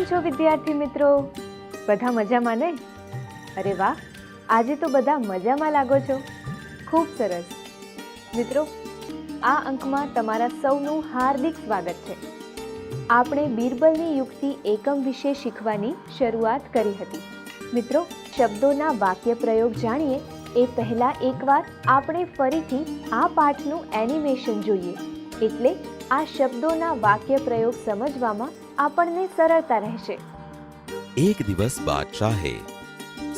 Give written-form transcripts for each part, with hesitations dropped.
કેમ છો વિદ્યાર્થી મિત્રો? બધા મજામાં ને? અરે વાહ, આજે તો બધા મજામાં લાગો છો. ખૂબ સરસ. મિત્રો, આ અંકમાં તમારા સૌનું હાર્દિક સ્વાગત છે. આપણે બીરબલની યુક્તિ એકમ વિશે શીખવાની શરૂઆત કરી હતી. મિત્રો, શબ્દોના વાક્ય પ્રયોગ જાણીએ એ પહેલા એકવાર આપણે ફરીથી આ પાઠનું એનિમેશન જોઈએ, એટલે આ શબ્દોના વાક્ય પ્રયોગ સમજવામાં આપણને સરળતા રહેશે. એક દિવસ બાદશાહે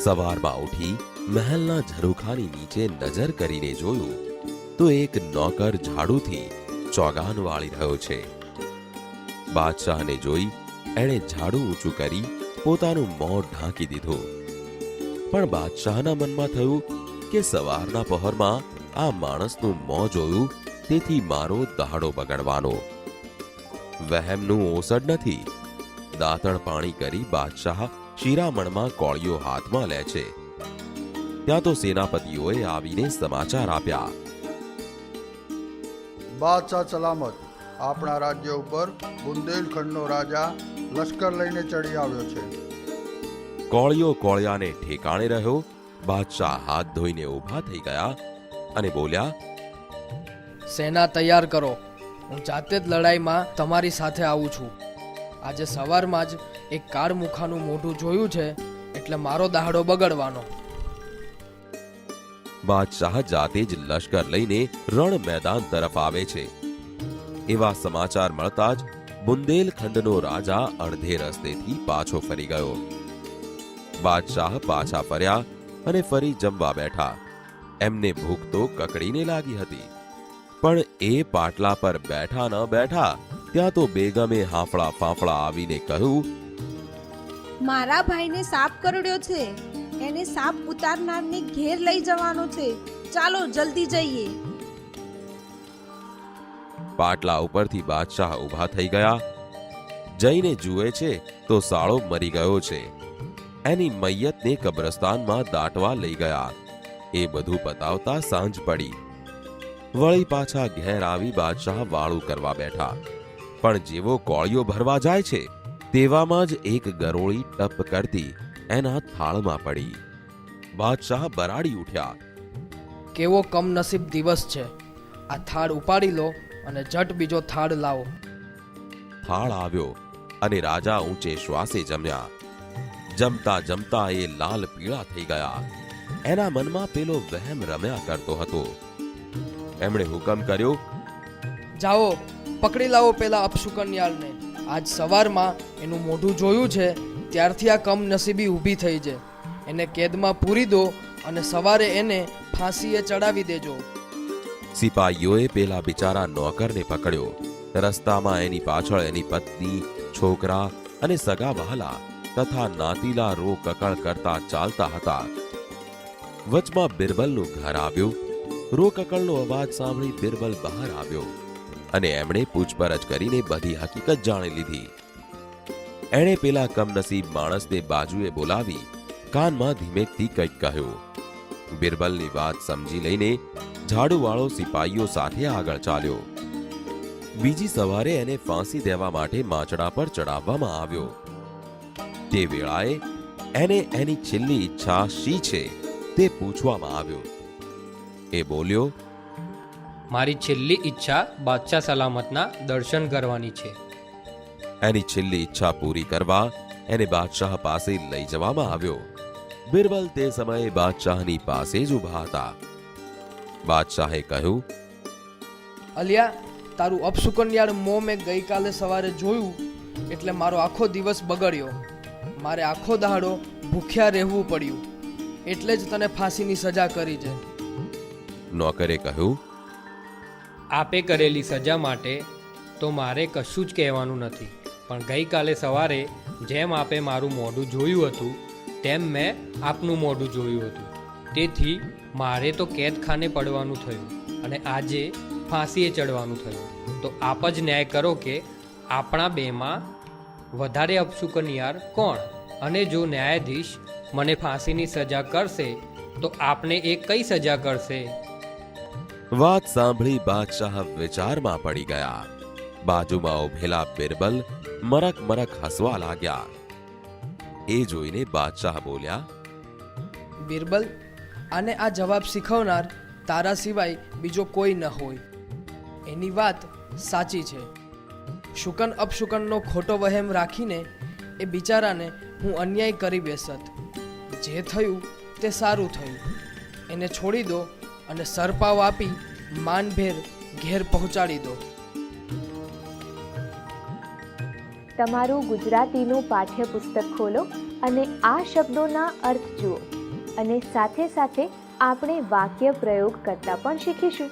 સવારમાં ઉઠી મહેલના ઝરૂખાની નીચે નજર કરીને જોયું તો એક નોકર ઝાડુથી ચોગાન વાળી રહ્યો છે. બાદશાહને જોઈ એણે ઝાડુ ઊંચું કરી પોતાનું મોં ઢાંકી દીધું. પણ બાદશાહના મનમાં થયું કે સવારના પહોરમાં આ માણસનું મોં જોયું તેથી મારો દહાડો બગડવાનો. વહેમનું ઓસડ નથી. દાંતણ પાણી કરી બાદશાહ શિરામણમાં કોળિયો હાથમાં લે છે. ત્યાં તો સેનાપતિઓએ આવીને સમાચાર આપ્યા. બાદશાહ સલામત. આપણા રાજ્ય ઉપર બુંદેલખંડનો રાજા લશ્કર લઈને ચડી આવ્યો છે. કોળિયો કોળિયાને ઠેકાણે રહ્યો. બાદશાહ હાથ ધોઈને ઊભા થઈ ગયા અને બોલ્યા, સેના તૈયાર કરો. હું જાતે જ લડાઈમાં તમારી સાથે આવું છું. આજે સવારમાં જ એક કાળમુખાનું મોઢું જોયું છે, એટલે મારો દહાડો બગડવાનો. બાદશાહ જાતે જ લશ્કર લઈને રણ મેદાન તરફ આવે છે. એવા સમાચાર મળતા જ બુંદેલખંડનો રાજા અડધે રસ્તેથી પાછો ફરી ગયો. બાદશાહ પાછા ફર્યા અને ફરી જમવા બેઠા. એમને ભૂખ તો કકડીને લાગી હતી, પણ એ પાટલા પર બેઠા ન બેઠા ત્યાં તો બેગમે હાંફળા ફાંફળા આવીને કહ્યું, મારા ભાઈને સાપ કરડ્યો છે. એને સાપ ઉતારનારને ઘેર લઈ જવાનો છે. ચાલો જલ્દી જઈએ. પાટલા ઉપરથી બાદશાહ ઊભા થઈ ગયા. જઈને જુએ છે તો સાળો મરી ગયો છે. એની મૈયતને કબ્રસ્તાનમાં દાટવા લઈ ગયા. એ બધું પતાવતા સાંજ પડી. વળી પાછા ઘેર આવી બાદશાહ વાળું કરવા બેઠા. પણ જેવો કોળિયો ભરવા જાય છે તેવામાં જ એક ગરોળી ટપ કરતી એના થાળમાં પડી. બાદશાહ બરાડી ઉઠ્યા. કેવો કમનસીબ દિવસ છે. આ થાળ ઉપાડી લો અને ઝટ બીજો થાળ લાવો. થાળ આવ્યો અને રાજા ઊંચે શ્વાસે જમ્યા. જમતા જમતા એ લાલ પીળા થઈ ગયા. એના મનમાં પેલો વહેમ રમ્યા કરતો હતો. એમણે હુકમ કર્યો, જાઓ, પકડી લાવો પેલા અપશુકન્યાળને. આજ સવારમાં એનું મોઢું જોયું છે ત્યારથી આ કમનસીબી ઊભી થઈ છે. એને કેદમાં પૂરી દો અને સવારે એને ફાંસીએ ચડાવી દેજો. સિપાહીઓએ પેલા બિચારા નોકરને પકડ્યો. રસ્તામાં એની પાછળ એની પત્ની, છોકરા અને સગા વહાલા તથા નાતીલા રો કકળ કરતા ચાલતા હતા. વચમાં બિરબલનું ઘર આવ્યું. રો કકળનો અવાજ સાંભળી બિરબલ બહાર આવ્યો અને એમણે પૂછપરછ કરીને બધી હકીકત જાણી લીધી. એણે પેલા કમનસીબ માણસને બાજુએ બોલાવી કાનમાં ધીમેકથી કંઈક કહ્યું. બિરબલની વાત સમજી લઈને ઝાડુવાળો સિપાહીઓ સાથે આગળ ચાલ્યો. બીજી સવારે એને ફાંસી દેવા માટે માચડા પર ચડાવવામાં આવ્યો. તે વેળાએ એને એની છેલ્લી ઈચ્છા શી છે તે પૂછવામાં આવ્યું. એ બોલ્યો, મારી છેલ્લી ઈચ્છા બાદશાહ સલામતના દર્શન કરવાની છે. એની છેલ્લી ઈચ્છા પૂરી કરવા એને બાદશાહ પાસે લઈ જવામાં આવ્યો. બિરબલ તે સમયે બાદશાહની પાસે જ ઊભા હતા. બાદશાહે કહ્યું, અલિયા, તારું અપશુકન્યાળ મોં મેં ગઈકાલે સવારે જોયું એટલે મારો આખો દિવસ બગડ્યો. મારે આખો દહાડો ભૂખ્યા રહેવું પડ્યું, એટલે જ તને ફાંસીની સજા કરી છે. નોકરે કહ્યું, આપે કરેલી સજા માટે તો મારે કશું જ કહેવાનું નથી, પણ ગઈકાલે સવારે જેમ આપે મારું મોઢું જોયું હતું તેમ મેં આપનું મોઢું જોયું હતું. તેથી મારે તો કેદખાને પડવાનું થયું અને આજે ફાંસીએ ચડવાનું થયું. તો આપ જ ન્યાય કરો કે આપણા બેમાં વધારે અપશુકનિયાર કોણ? અને જો ન્યાયાધીશ મને ફાંસીની સજા કરશે તો આપને એ કઈ સજા કરશે? વાત સાંભળી બાદશાહ વિચારમાં પડી ગયા. બાજુમાં ઉભેલા બિરબલ મરક મરક હસવા લાગ્યા. એ જોઈને બાદશાહ બોલ્યા, બિરબલ, આને આ જવાબ શીખવનાર તારા સિવાય બીજો કોઈ ન હોય. એની વાત સાચી છે. શુકન અપશુકનનો ખોટો વહેમ રાખીને એ બિચારાને હું અન્યાય કરી બેસત. જે થયું તે સારું થયું. એને છોડી દો અને સરપાવ આપી માનભેર ઘેર પહોંચાડી દો. તમારું ગુજરાતીનું પાઠ્યપુસ્તક ખોલો અને આ શબ્દોના અર્થ જુઓ અને સાથે સાથે આપણે વાક્ય પ્રયોગ કરતા પણ શીખીશું.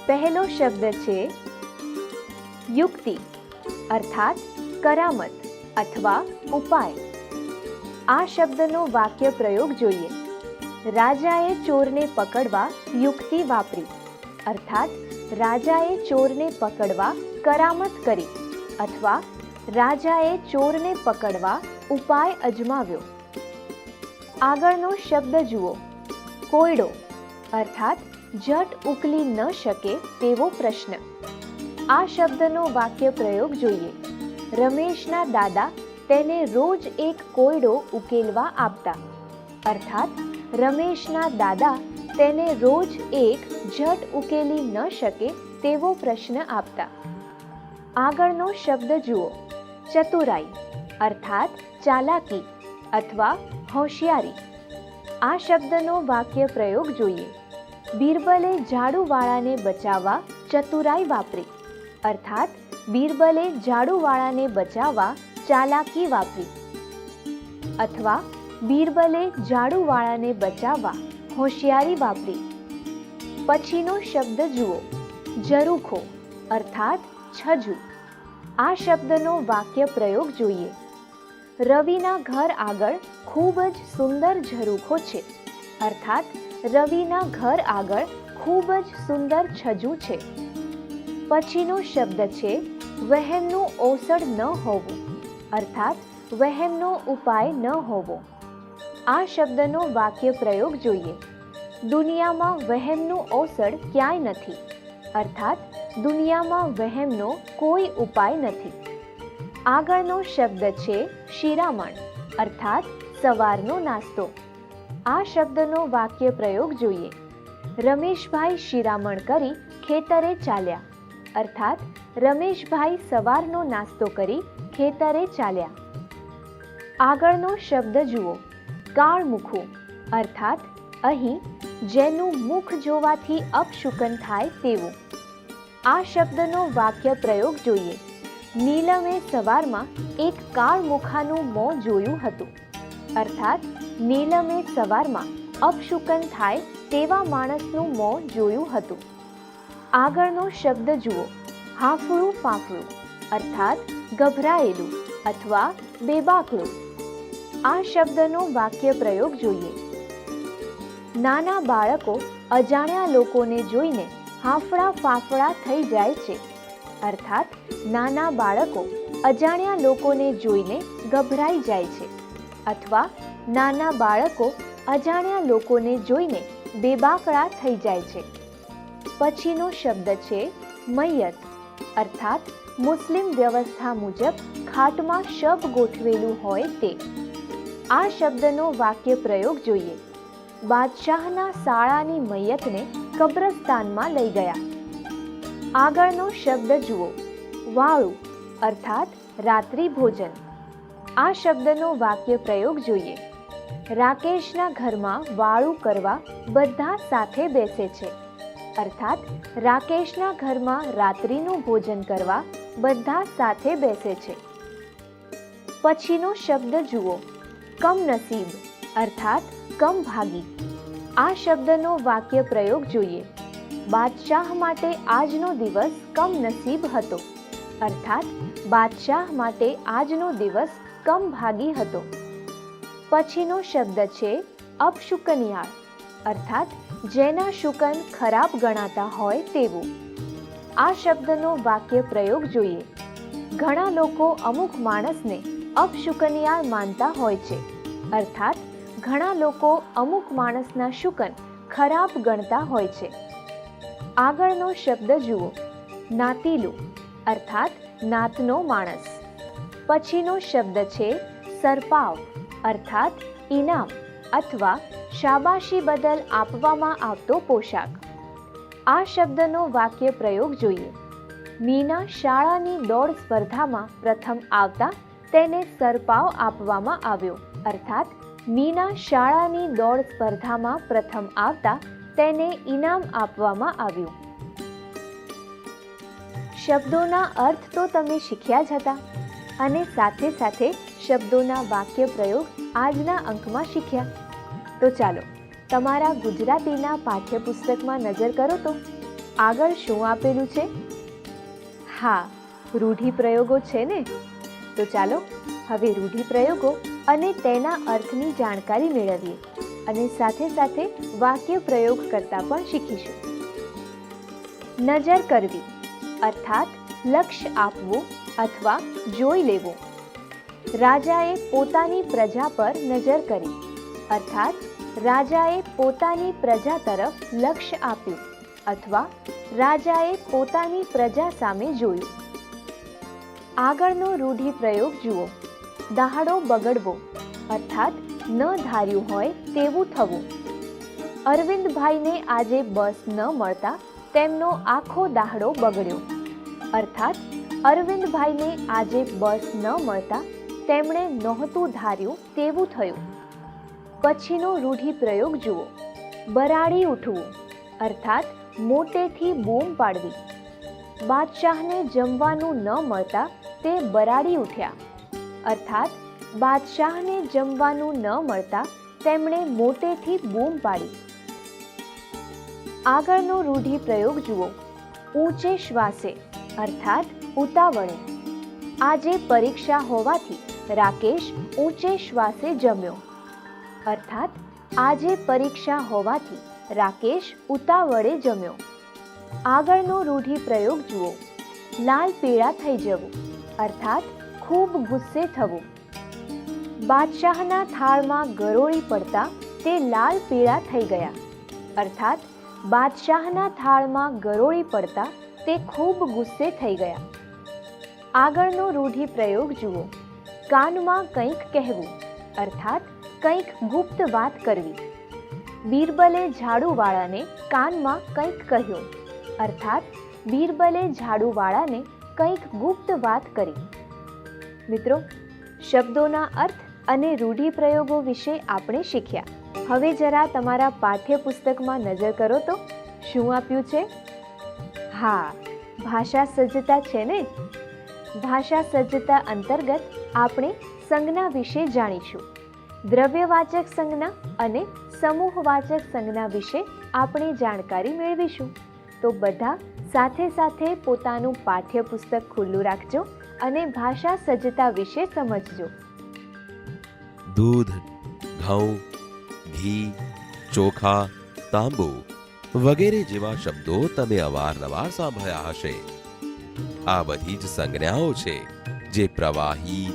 પહેલો શબ્દ છે યુક્તિ અર્થાત કરામત અથવા ઉપાય. આ શબ્દનો વાક્ય પ્રયોગ જોઈએ. રાજાએ ચોરને પકડવા યુક્તિ વાપરી અર્થાત રાજાએ ચોરને પકડવા કરામત કરી અથવા રાજાએ ચોરને પકડવા ઉપાય અજમાવ્યો. આગળનો શબ્દ જુઓ. કોયડો અર્થાત ઝટ ઉકલી ન શકે તેવો પ્રશ્ન. આ શબ્દનો વાક્ય પ્રયોગ જોઈએ. રમેશના દાદા તેને રોજ એક કોયડો ઉકેલવા આપતા અર્થાત રમેશના દાદા તેને રોજ એક ઝટ ઉકેલી ન શકે તેવો પ્રશ્ન આપતા. આગળનો શબ્દ જુઓ. ચતુરાઈ અર્થાત ચાલાકી અથવા હોશિયારી. આ શબ્દનો વાક્ય પ્રયોગ જોઈએ. બિરબલે ઝાડુવાળાને બચાવવા ચતુરાઈ વાપરી અર્થાત બિરબલે ઝાડુવાળાને બચાવવા ચાલાકી વાપરી અથવા બિરબલે ઝાડુવાળાને બચાવવા હોશિયારી વાપરી. પછીનો શબ્દ જુઓ. ઝરૂખો અર્થાત છજુ. આ શબ્દનો વાક્ય પ્રયોગ જોઈએ. રવિના ઘર આગળ ખૂબ જ સુંદર ઝરૂખો છે અર્થાત રવિના ઘર આગળ ખૂબ જ સુંદર છજુ છે. પછીનો શબ્દ છે વહેમનું ઓસડ ન હોવું અર્થાત વહેમનો ઉપાય ન હોવો. આ શબ્દનો વાક્ય પ્રયોગ જોઈએ. દુનિયામાં વહેમનું ઓસડ ક્યાંય નથી અર્થાત દુનિયામાં વહેમનો કોઈ ઉપાય નથી. આગળનો શબ્દ છે શિરામણ અર્થાત સવારનો નાસ્તો. આ શબ્દનો વાક્ય પ્રયોગ જોઈએ. રમેશભાઈ શિરામણ કરી ખેતરે ચાલ્યા અર્થાત રમેશભાઈ સવારનો નાસ્તો કરી ખેતરે ચાલ્યા. આગળનો શબ્દ જુઓ. કાળમુખું અર્થાત અહીં જેનું મુખ જોવાથી અપશુકન થાય તેવું. આ શબ્દનો વાક્ય પ્રયોગ જોઈએ. નીલમે સવારમાં એક કાળમુખાનું મોં જોયું હતું અર્થાત નીલમે સવારમાં અપશુકન થાય તેવા માણસનું મોં જોયું હતું. આગળનો શબ્દ જુઓ. હાંફળું ફાંફળું અર્થાત ગભરાયેલું અથવા બેબાકળું. આ શબ્દનો વાક્ય પ્રયોગ જોઈએ. નાના બાળકો અજાણ્યા લોકોને જોઈને હાંફળા ફાંફળા થઈ જાય છે અર્થાત નાના બાળકો અજાણ્યા લોકોને જોઈને ગભરાઈ જાય છે અથવા નાના બાળકો અજાણ્યા લોકોને જોઈને બેબાકળા થઈ જાય છે. પછીનો શબ્દ છે મૈયત અર્થાત મુસ્લિમ વ્યવસ્થા મુજબ ખાટમાં શબ ગોઠવેલું હોય તે. આ શબ્દનો વાક્ય પ્રયોગ જોઈએ. બાદશાહના સાળાની મૈયતને કબ્રસ્તાનમાં લઈ ગયા. આગળનો શબ્દ જુઓ. વાળું અર્થાત રાત્રિ ભોજન. આ શબ્દનો વાક્ય પ્રયોગ જોઈએ. રાકેશના ઘરમાં વાળું કરવા બધા સાથે બેસે છે અર્થાત રાકેશના ઘરમાં રાત્રિનું ભોજન કરવા બધા સાથે બેસે છે. પછીનો શબ્દ જુઓ. કમનસીબ અર્થાત કમભાગી. આ શબ્દનો વાક્ય પ્રયોગ જોઈએ. બાદશાહ માટે આજનો દિવસ કમનસીબ હતો અર્થાત બાદશાહ માટે આજનો દિવસ કમભાગી હતો. પછીનો શબ્દ છે અપશુકનિયાળ અર્થાત જેના શુકન ખરાબ ગણાતા હોય તેવું. આ શબ્દનો વાક્ય પ્રયોગ જોઈએ. ઘણા લોકો અમુક માણસને અપશુકનિયાળ માનતા હોય છે અર્થાત ઘણા લોકો અમુક માણસના શુકન ખરાબ ગણતા હોય છે. આગળનો શબ્દ જુઓ. નાતીલું અર્થાત નાતનો માણસ. પછીનો શબ્દ છે સરપાવ, અર્થાત ઇનામ અથવા શાબાશી બદલ આપવામાં આવતો પોશાક. આ શબ્દનો વાક્ય પ્રયોગ જોઈએ. મીના શાળાની દોડ સ્પર્ધામાં પ્રથમ આવતા તેને સરપાવ આપવામાં આવ્યો, અર્થાત મીના શાળાની દોડ સ્પર્ધામાં પ્રથમ આવતા તેને ઇનામ આપવામાં આવ્યું. શબ્દોના અર્થ તો તમે શીખ્યા જ હતા અને સાથે સાથે શબ્દોના વાક્ય પ્રયોગ આજના અંકમાં શીખ્યા. તો ચાલો તમારા ગુજરાતીના પાઠ્યપુસ્તકમાં નજર કરો તો આગળ શું આપેલું છે? હા, રૂઢિપ્રયોગો છે ને. તો ચાલો હવે રૂઢિપ્રયોગો અને તેના અર્થની જાણકારી મેળવીએ અને સાથે સાથે વાક્ય પ્રયોગ કરતા પણ શીખીશું. નજર કરવી અર્થાત લક્ષ્ય આપવું અથવા જોઈ લેવું. રાજાએ પોતાની પ્રજા પર નજર કરી, અર્થાત રાજાએ પોતાની પ્રજા તરફ લક્ષ્ય આપ્યું અથવા રાજાએ પોતાની પ્રજા સામે જોયું. આગળનો રૂઢિપ્રયોગ જુઓ. દહાડો બગડવો અર્થાત ન ધાર્યું હોય તેવું થવું. અરવિંદભાઈને આજે બસ ન મળતા તેમનો આખો દાહડો બગડ્યો, અર્થાત અરવિંદભાઈને આજે બસ ન મળતા તેમણે નહોતું ધાર્યું તેવું થયું. પછીનો રૂઢિપ્રયોગ જુઓ. બરાડી ઉઠવું અર્થાત મોટેથી બૂમ પાડવી. બાદશાહને જમવાનું ન મળતા તે બરાડી ઉઠ્યા, અર્થાત બાદશાહને જમવાનું ન મળતા તેમણે મોટેથી બૂમ પાડી. આગળનો રૂઢિપ્રયોગ જુઓ. ઊંચે શ્વાસે અર્થાત ઉતાવળે. આજે પરીક્ષા હોવાથી રાકેશ ઊંચે શ્વાસે જમ્યો, અર્થાત આજે પરીક્ષા હોવાથી રાકેશ ઉતાવળે જમ્યો. આગળનો રૂઢિપ્રયોગ જુઓ. લાલ પીળા થઈ જવું અર્થાત ખૂબ ગુસ્સે થવું. બાદશાહના થાળમાં ગરોળી પડતા તે લાલ પીળા થઈ ગયા, અર્થાત બાદશાહના થાળમાં ગરોળી પડતા તે ખૂબ ગુસ્સે થઈ ગયા. આગળનો રૂઢિપ્રયોગ જુઓ. કાનમાં કંઈક કહેવું અર્થાત કંઈક ગુપ્ત વાત કરવી. બીરબલે ઝાડુવાળાને કાનમાં કંઈક કહ્યું, અર્થાત બીરબલે ઝાડુવાળાને કંઈક ગુપ્ત વાત કરી. મિત્રો, શબ્દોના અર્થ અને રૂઢિપ્રયોગો વિશે આપણે શીખ્યા. હવે જરા તમારા પાઠ્યપુસ્તકમાં નજર કરો તો શું આપ્યું છે? હા, ભાષા સજ્જતા છે ને. ભાષા સજ્જતા અંતર્ગત આપણે સંજ્ઞા વિશે જાણીશું. દ્રવ્યવાચક સંજ્ઞા અને સમૂહવાચક સંજ્ઞા વિશે આપણે જાણકારી મેળવીશું. તો બધા સાથે સાથે પોતાનું પાઠ્યપુસ્તક ખુલ્લું રાખજો અને ભાષા સજ્જતા વિશે સમજજો. દૂધ, ઘઉં, ઘી, ચોખા, તાંબુ વગેરે જેવા શબ્દો તમે અવારનવાર સાંભળ્યા હશે. આ બધી જ સંજ્ઞાઓ છે જે પ્રવાહી,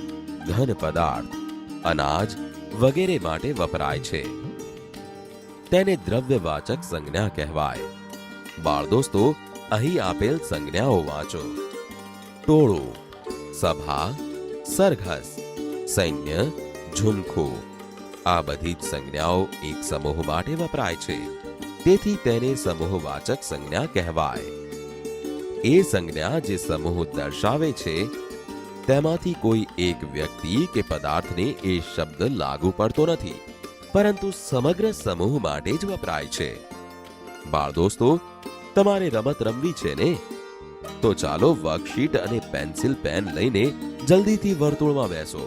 ઘન પદાર્થ, અનાજ વગેરે માટે વપરાય છે. તેને દ્રવ્યવાચક સંજ્ઞા કહેવાય. બાળ દોસ્તો, અહીં આપેલ સંજ્ઞાઓ વાંચો. ટોળું, સભા, સરઘસ, સૈન્ય, ઝુમખું. આ બધી જ સંજ્ઞાઓ એક સમૂહ માટે વપરાય છે, તેથી તેને સમૂહવાચક સંજ્ઞા કહેવાય. એ સંજ્ઞા જે સમૂહ દર્શાવે છે તેમાંથી કોઈ એક વ્યક્તિ કે પદાર્થને એ શબ્દ લાગુ પડતો નથી, પરંતુ સમગ્ર સમૂહ માટે જ વપરાય છે. બાળ દોસ્તો, તમારે રમત રમવી છે ને? તો ચાલો વર્કશીટ અને પેન્સિલ પેન લઈને જલ્દીથી વર્તુળમાં બેસો.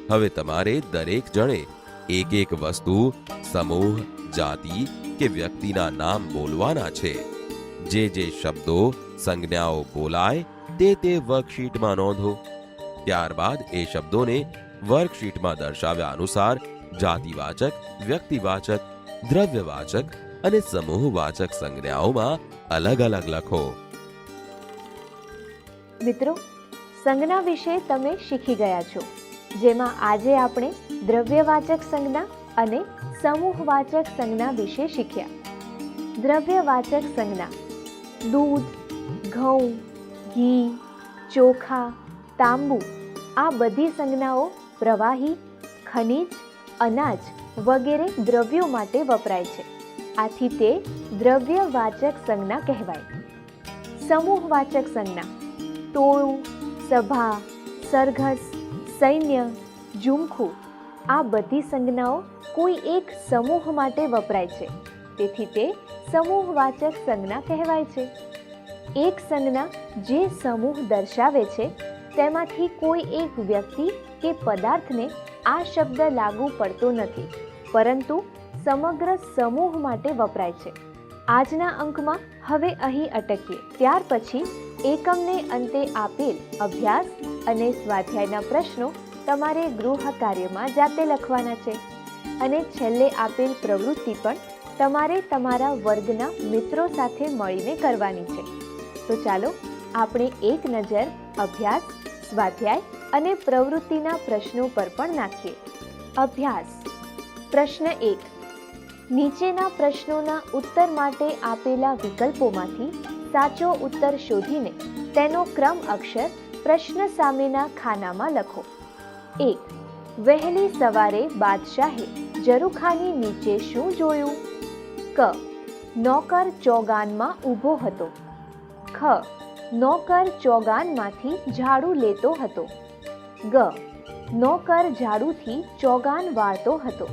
હવે તમારે દરેક જણે એક એક વસ્તુ, સમૂહ, જાતિ કે વ્યક્તિના નામ બોલવાના છે. જે જે શબ્દો, સંજ્ઞાઓ બોલાય તે વર્કશીટમાં નોંધો. ત્યારબાદ એ શબ્દોને વર્કશીટમાં દર્શાવ્યા અનુસાર જાતિવાચક, વ્યક્તિવાચક, દ્રવ્યવાચક અને સમૂહવાચક સંજ્ઞાઓમાં અલગ અલગ લખો. મિત્રો, સંજ્ઞા વિશે તમે શીખી ગયા છો, જેમાં આજે આપણે દ્રવ્યવાચક સંજ્ઞા અને સમૂહવાચક સંજ્ઞા વિશે શીખ્યા. દ્રવ્યવાચક સંજ્ઞા દૂધ, ઘઉં, ઘી, ચોખા, તાંબુ આ બધી સંજ્ઞાઓ પ્રવાહી, ખનિજ, અનાજ વગેરે દ્રવ્યો માટે વપરાય છે. આથી તે દ્રવ્યવાચક સંજ્ઞા કહેવાય. સમૂહવાચક સંજ્ઞા ટોળું, સભા, સરઘસ, સૈન્ય, ઝુમખું આ બધી સંજ્ઞાઓ કોઈ એક સમૂહ માટે વપરાય છે. તેથી તે સમૂહવાચક સંજ્ઞા કહેવાય છે. એક સંજ્ઞા જે સમૂહ દર્શાવે છે તેમાંથી કોઈ એક વ્યક્તિ કે પદાર્થને આ શબ્દ લાગુ પડતો નથી, પરંતુ સમગ્ર સમૂહ માટે વપરાય છે. આજના અંકમાં હવે અહીં અટકીએ. ત્યાર પછી એકમને અંતે આપેલ અભ્યાસ અને સ્વાધ્યાયના પ્રશ્નો તમારે ગૃહ કાર્યમાં જાતે લખવાના છે અને છેલ્લે આપેલ પ્રવૃત્તિ પણ તમારે તમારા વર્ગના મિત્રો સાથે મળીને કરવાની છે. તો ચાલો આપણે એક નજર અભ્યાસ, સ્વાધ્યાય અને પ્રવૃત્તિના પ્રશ્નો પર પણ નાખીએ. અભ્યાસ. પ્રશ્ન 1. નીચેના પ્રશ્નોના ઉત્તર માટે આપેલા વિકલ્પોમાંથી સાચો ઉત્તર શોધીને તેનો ક્રમ અક્ષર પ્રશ્ન સામેના ખાનામાં લખો. 1. વહેલી સવારે બાદશાહે ઝરૂખાની નીચે શું જોયું? ક. નોકર ચોગાનમાં ઊભો હતો. ખ. નોકર ચોગાનમાંથી ઝાડુ લેતો હતો. ગ. નોકર ઝાડુથી ચોગાન વાળતો હતો.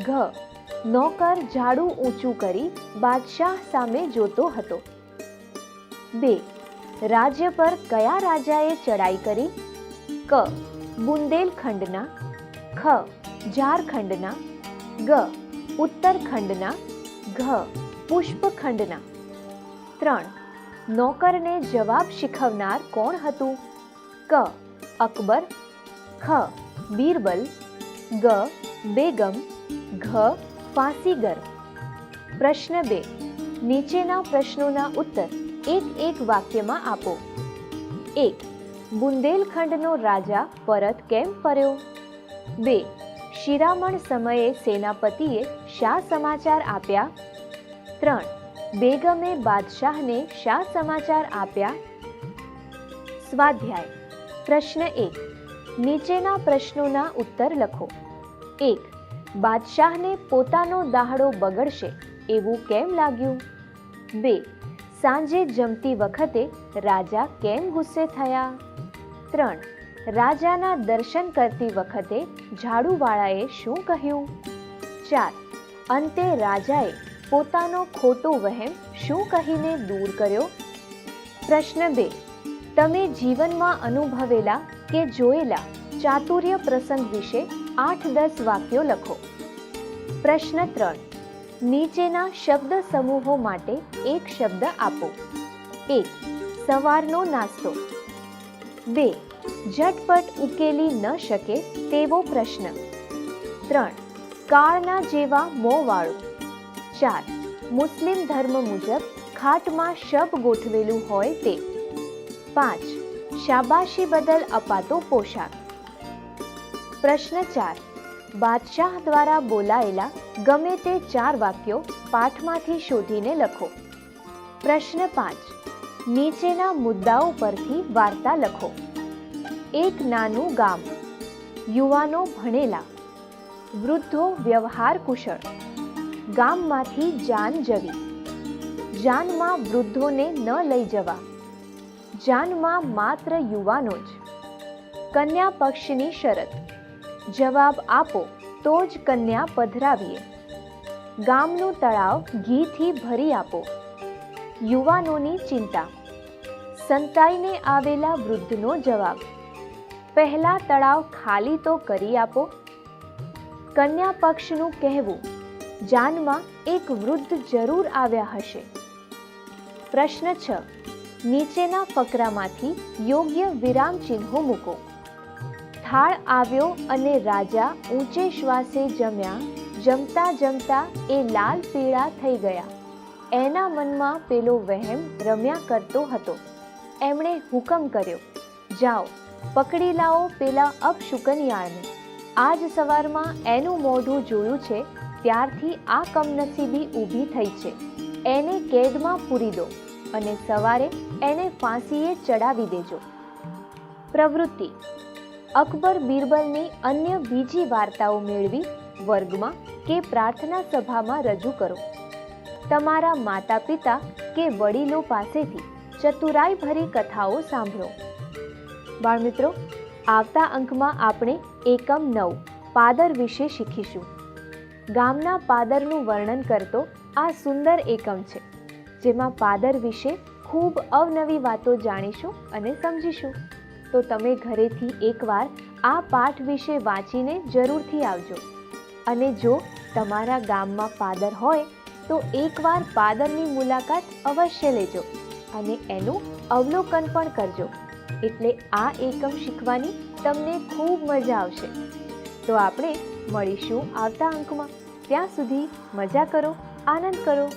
ઘ. નોકર ઝાડુ ઊંચું કરી બાદશાહ સામે જોતો હતો. 2. રાજ્ય પર કયા રાજાએ ચડાઈ કરી? ક. બુંદેલખંડના. ખ. ઝારખંડના. ગ. ઉત્તરખંડના. ઘ. પુષ્પખંડના. 3. નોકરને જવાબ શીખવનાર કોણ હતું? ક. અકબર. ખ. બીરબલ. ગ. બેગમ. ઘ. ફાંસીગર. પ્રશ્ન 2. નીચેના પ્રશ્નોના ઉત્તર એક એક વાક્યમાં આપો. 1. બુંદેલખંડનો રાજા પરત કેમ ફર્યો? 2. શિરામણ સમયે સેનાપતિએ શા સમાચાર આપ્યા? 3. બેગમે બાદશાહને શા સમાચાર આપ્યા? સ્વાધ્યાય. પ્રશ્ન 1. નીચેના પ્રશ્નોના ઉત્તર લખો. 1. બાદશાહને પોતાનો દાહડો બગડશે એવું કેમ લાગ્યું? 2. સાંજે જમતી વખતે રાજા કેમ ગુસ્સે થયા? 3. રાજાના દર્શન કરતી વખતે ઝાડુવાળાએ શું કહ્યું? 4. અંતે રાજાએ પોતાનો ખોટો વહેમ શું કહીને દૂર કર્યો? પ્રશ્ન 2. તમે જીવનમાં અનુભવેલા કે જોયેલા ચાતુર્ય પ્રસંગ વિશે 8-10 વાક્યો લખો. પ્રશ્ન 3. નીચેના શબ્દ સમૂહો માટે એક શબ્દ આપો. 1. સવારનો નાસ્તો. 2. ઝટપટ ઉકેલી ન શકે તેવો પ્રશ્ન. 3. કાળના જેવા મોંવાળું. 4. મુસ્લિમ ધર્મ મુજબ ખાટમાં શબ ગોઠવેલું હોય તે. 5. શાબાશી બદલ અપાતો પોશાક. પ્રશ્ન 4. બાદશાહ દ્વારા બોલાયેલા ગમે તે 4 વાક્યો પાઠમાંથી શોધીને લખો. પ્રશ્ન 5. નીચેના મુદ્દાઓ પરથી વાર્તા લખો. એક નાનું ગામ. યુવાનો ભણેલા. વૃદ્ધો વ્યવહાર કુશળ. ગામમાંથી જાન જવી. જાનમાં વૃદ્ધોને ન લઈ જવા. જાનમાં માત્ર યુવાનો જ. કન્યા પક્ષની શરત. જવાબ આપો તો જ કન્યા પધરાવીએ. ગામનું તળાવ ઘીથી ભરી આપો. યુવાનોની ચિંતા. સંતાઈને આવેલા વૃદ્ધનો જવાબ. પહેલા તળાવ ખાલી તો કરી આપો. કન્યા પક્ષનું કહેવું. જાનમાં એક વૃદ્ધ જરૂર આવ્યા હશે. પ્રશ્ન 6. નીચેના ફકરામાંથી યોગ્ય વિરામ ચિહ્નો મૂકો. થાળ આવ્યો અને રાજા ઊંચે શ્વાસે જમ્યા. જમતા જમતા એ લાલ પીળા થઈ ગયા. એના મનમાં પેલો વહેમ રમ્યા કરતો હતો. એમણે હુકમ કર્યો, જાઓ પકડી લાવો પેલા અપશુકનિયાળને. આજ સવારમાં એનું મોઢું જોયું છે ત્યારથી આ કમનસીબી ઊભી થઈ છે. એને કેદમાં પૂરી દો અને સવારે એને ફાંસીએ ચડાવી દેજો. પ્રવૃત્તિ. અકબર બિરબલની અન્ય બીજી વાર્તાઓ મેળવી વર્ગમાં કે પ્રાર્થના સભામાં રજૂ કરો. તમારા માતા પિતા કે વડીલો પાસેથી ચતુરાઈભરી કથાઓ સાંભળો. બાળમિત્રો, આવતા અંકમાં આપણે એકમ 9 પાદર વિશે શીખીશું. ગામના પાદરનું વર્ણન કરતો આ સુંદર એકમ છે, જેમાં પાદર વિશે ખૂબ અવનવી વાતો જાણીશું અને સમજીશું. તો તમે ઘરેથી એકવાર આ પાઠ વિશે વાંચીને જરૂરથી આવજો. અને જો તમારા ગામમાં પાદર હોય તો એકવાર પાદરની મુલાકાત અવશ્ય લેજો અને એનું અવલોકન પણ કરજો. એટલે આ એકમ શીખવાની તમને ખૂબ મજા આવશે. તો આપણે મળીશું આવતા અંકમાં. ત્યાં સુધી મજા કરો, આનંદ કરો.